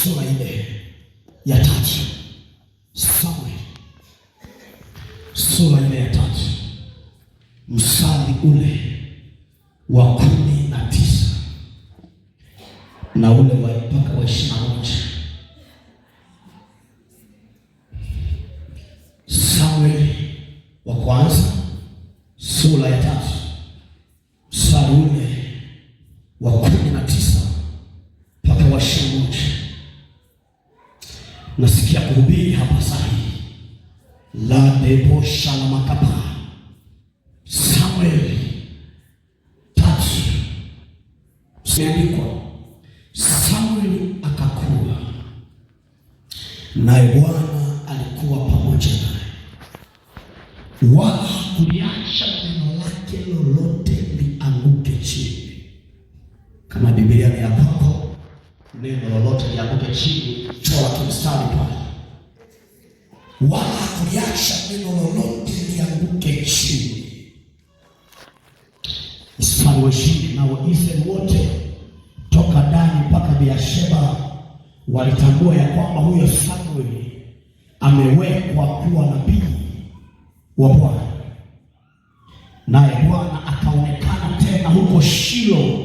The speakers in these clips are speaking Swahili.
sura ile ya 3. Samueli sura ile ya 3 mstari ule wa 19 na ule wa mpaka wa 21. Samueli wa kwanza sura ya 3 mstari ule wa 19 mpaka wa 21. Nasikia kuhubiri hapa sahihi. La debosha la makapa. Samueli 3 siandikwa. Samueli akakua, naye Bwana alikuwa pamoja naye, wala hakuliacha neno lake lolote lianguke chini. Kama Biblia ni ya kwako, neno lolote lianguke chini, chora kimstari pale. Wala hakuliacha neno lolote lianguke chini. Mstari wa 20, na Waisraeli wote toka Dani mpaka Beersheba walitambua ya kwamba huyo Samueli amewekwa kuwa nabii wa Bwana. Naye Bwana akaonekana tena huko Shilo,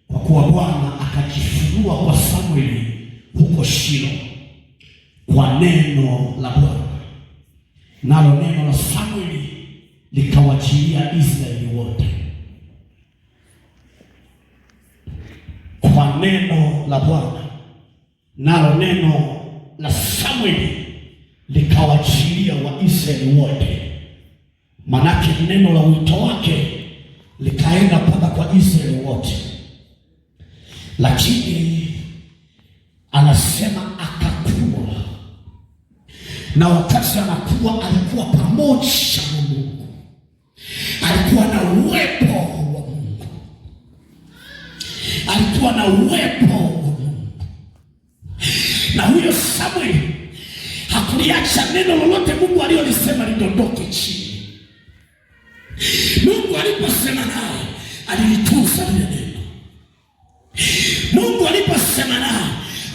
kwa kuwa Bwana akajifunua kwa Samueli huko Shilo kwa neno la Bwana. Nalo neno la Samueli likawajilia Israeli wote. Kwa neno la Bwana, nalo neno la Samueli likawajilia Waisraeli wote. Manake neno la wito wake likaenda mpaka kwa Israeli wote. Lakini anasema akakua, na wakati anakuwa alikuwa pamoja na Mungu, alikuwa na uwepo wa Mungu, alikuwa na uwepo wa Mungu. Na huyo Samueli hakuliacha neno lolote Mungu aliyolisema lidondoke chini. Mungu aliposema naye alilitunza lile neno. Mungu aliposema naye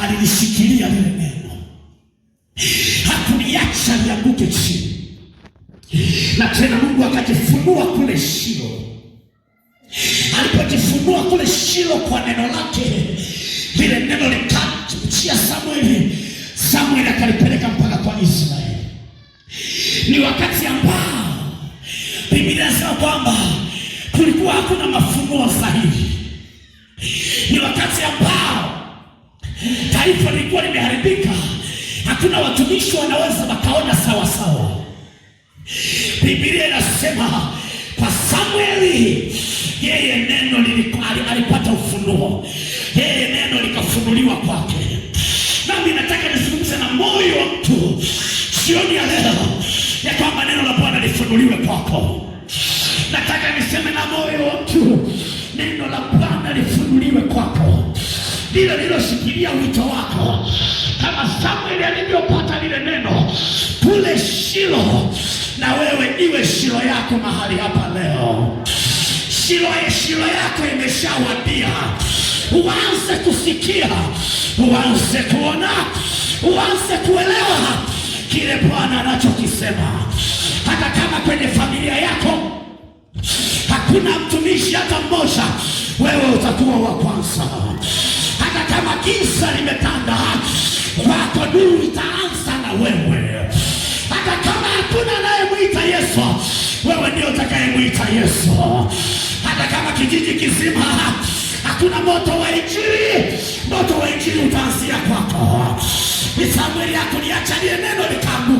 alilishikilia lile neno, hakuliacha lianguke chini. Na tena Mungu akajifunua kule Shilo. Alipojifunua kule Shilo kwa neno lake, lile neno likamjia Samueli. Samueli akalipeleka mpaka kwa Israeli. Ni wakati ambao Biblia inasema kwamba kulikuwa hakuna mafunuo sahihi. Ni wakati ambao taifa lilikuwa limeharibika, hakuna watumishi wanaweza wakaona sawa sawa. Biblia inasema kwa Samueli, yeye neno alipata ufunuo, yeye neno likafunuliwa kwake. Nami nataka nizungumze na moyo wa mtu jioni ya leo ya kwamba neno la Bwana lifunuliwe kwako. Nataka niseme na moyo wa mtu, neno la Bwana lifunuliwe kwako, lile liloshikilia wito wako, kama Samueli alivyopata lile neno kule Shilo. Na wewe iwe Shilo yako mahali hapa leo. Shilo yako imeshawadia. Uanze kusikia, uanze kuona, uanze kuelewa kile Bwana anachokisema. Hata kama kwenye familia yako hakuna mtumishi hata mmoja, wewe utakuwa wa kwanza. Hata kama giza limetanda kwako, nuru itaanza na wewe. Hata kama hakuna anayemwita Yesu, wewe ndio utakayemwita Yesu. Hata kama kijiji kizima hakuna moto wa Injili, moto wa Injili utaanzia kwako. Samueli hakuliacha lile neno likaanguka.